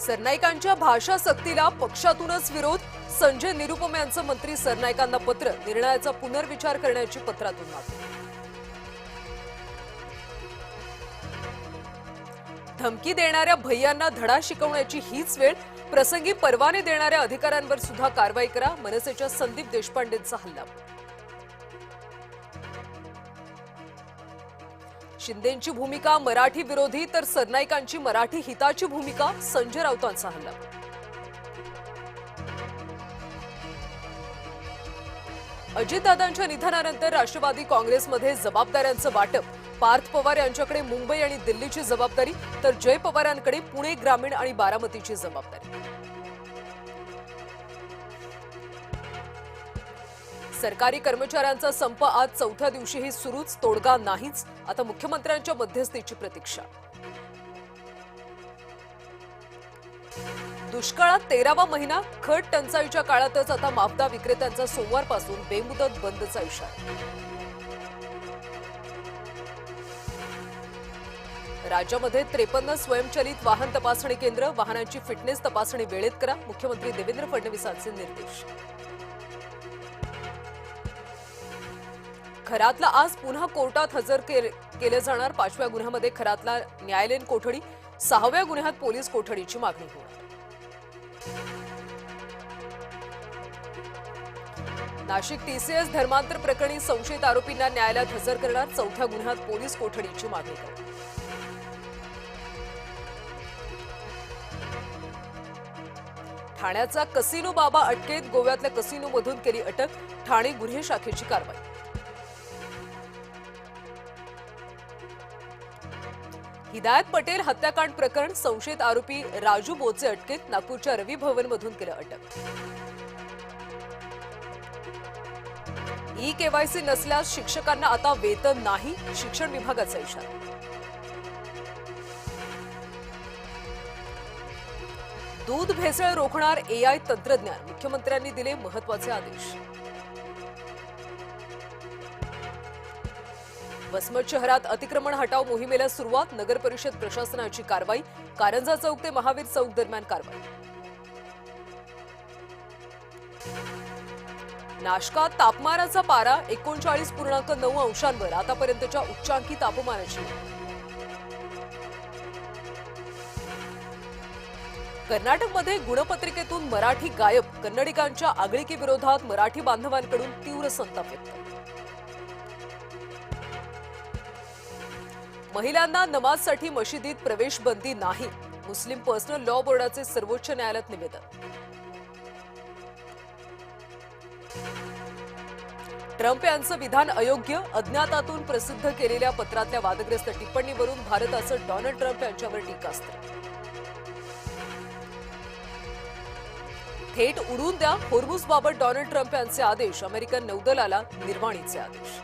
सरनाईकांच्या भाषा सक्तीला पक्षातूनच विरोध. संजय निरुपम यांचं मंत्री सरनाईकांना पत्र. निर्णयाचा पुनर्विचार करण्याची पत्रातून मागणी. धमकी देणाऱ्या भैयांना धडा शिकवण्याची हीच वेळ. प्रसंगी परवाने देणाऱ्या अधिकाऱ्यांवर सुद्धा कारवाई करा. मनसेच्या संदीप देशपांडेंचा हल्ला. शिंदेंची भूमिका मराठी विरोधी तर सरनाईकांची मराठी हिताची भूमिका. संजय राऊतांचा हल्ला. अजितदादांच्या निधनानंतर राष्ट्रवादी काँग्रेसमध्ये जबाबदाऱ्यांचं वाटप. पार्थ पवार यांच्याकडे मुंबई आणि दिल्लीची जबाबदारी तर जय पवारांकडे पुणे ग्रामीण आणि बारामतीची जबाबदारी. सरकारी कर्मचाऱ्यांचा संप आज चौथ्या दिवशीही सुरूच. तोडगा नाहीच. आता मुख्यमंत्र्यांच्या मध्यस्थीची प्रतीक्षा. दुष्काळात 13वा महिना. खत टंचाईच्या काळातच आता माफदा विक्रेत्यांचा सोमवारपासून बेमुदत बंदचा इशारा. राज्यामध्ये 53 स्वयंचलित वाहन तपासणी केंद्र. वाहनांची फिटनेस तपासणी वेळेत करा. मुख्यमंत्री देवेंद्र फडणवीसांचे निर्देश. खरातला आज पुन्हा कोर्टात हजर केले जाणार. 5व्या गुन्ह्यामध्ये खरातला न्यायालयीन कोठडी. 6व्या गुन्ह्यात पोलीस कोठडीची मागणी होणार. नाशिक टीसीएस धर्मांतर प्रकरणी संशयित आरोपींना न्यायालयात हजर करणार. 4थ्या गुन्ह्यात पोलीस कोठडीची मागणी करणार. ठाण्याचा कसिनो बाबा अटकेत. गोव्यातल्या कसिनोमधून केली अटक. ठाणे गुन्हे शाखेची कारवाई. हिदायत पटेल हत्याकांड प्रकरण. संशयित आरोपी राजू बोचे अटकेत. नागपूरच्या रवी भवन मधून केलं अटक. ई-केवायसी नसल्यास शिक्षकांना आता वेतन नाही. शिक्षण विभागाचा इशारा. दूध भेसळ रोखणार एआय तंत्रज्ञान. मुख्यमंत्र्यांनी दिले महत्त्वाचे आदेश. वसमत शहरात अतिक्रमण हटाव मोहिमेला सुरुवात. नगर परिषद प्रशासनाची कारवाई. कारंजा चौक ते महावीर चौक दरम्यान कारवाई. नाशकात तापमानाचा पारा 39.9 अंशांवर. आतापर्यंतच्या उच्चांकी तापमानाची. कर्नाटकमध्ये गुणपत्रिकेतून मराठी गायब. कन्नडिगांच्या आगळिकेविरोधात मराठी बांधवांकडून तीव्र संताप व्यक्त. महिलांना नमाजसाठी मशिदीत प्रवेश बंदी नाही. मुस्लिम पर्सनल लॉ बोर्डाचे सर्वोच्च न्यायालयात निवेदन. ट्रम्प यांचं विधान अयोग्य. अज्ञातातून प्रसिद्ध केलेल्या पत्रातल्या वादग्रस्त टिप्पणीवरून भारताचं डोनाल्ड ट्रम्प यांच्यावर टीकास्त्र. थेट उडून द्या. होर्मुझबाबत डोनाल्ड ट्रम्प यांचे आदेश. अमेरिकन नौदलाला निर्वाणीचे आदेश.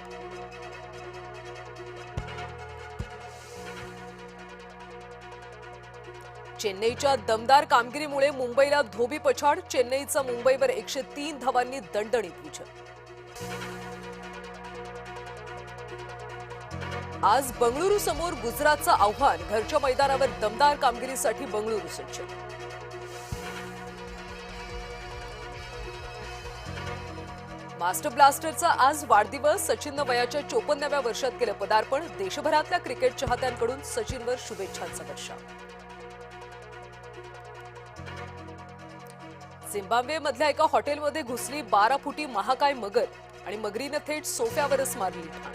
चेन्नईच्या दमदार कामगिरीमुळे मुंबईला धोबी पछाड. चेन्नईचा मुंबईवर 103 धावांनी दणदणीत विजय. आज बंगळुरू समोर गुजरातचं आव्हान. घरच्या मैदानावर दमदार कामगिरीसाठी बंगळुरू सज्ज. मास्टर ब्लास्टरचा आज वाढदिवस. सचिननं वयाच्या 54व्या वर्षात केलं पदार्पण. देशभरातल्या क्रिकेट चाहत्यांकडून सचिनवर शुभेच्छांचा वर्षाव. झिम्बाब्वेमधल्या एका हॉटेलमध्ये घुसली 12 फुटी महाकाय मगर आणि मगरीनं थेट सोफ्यावरच मारली ठाण.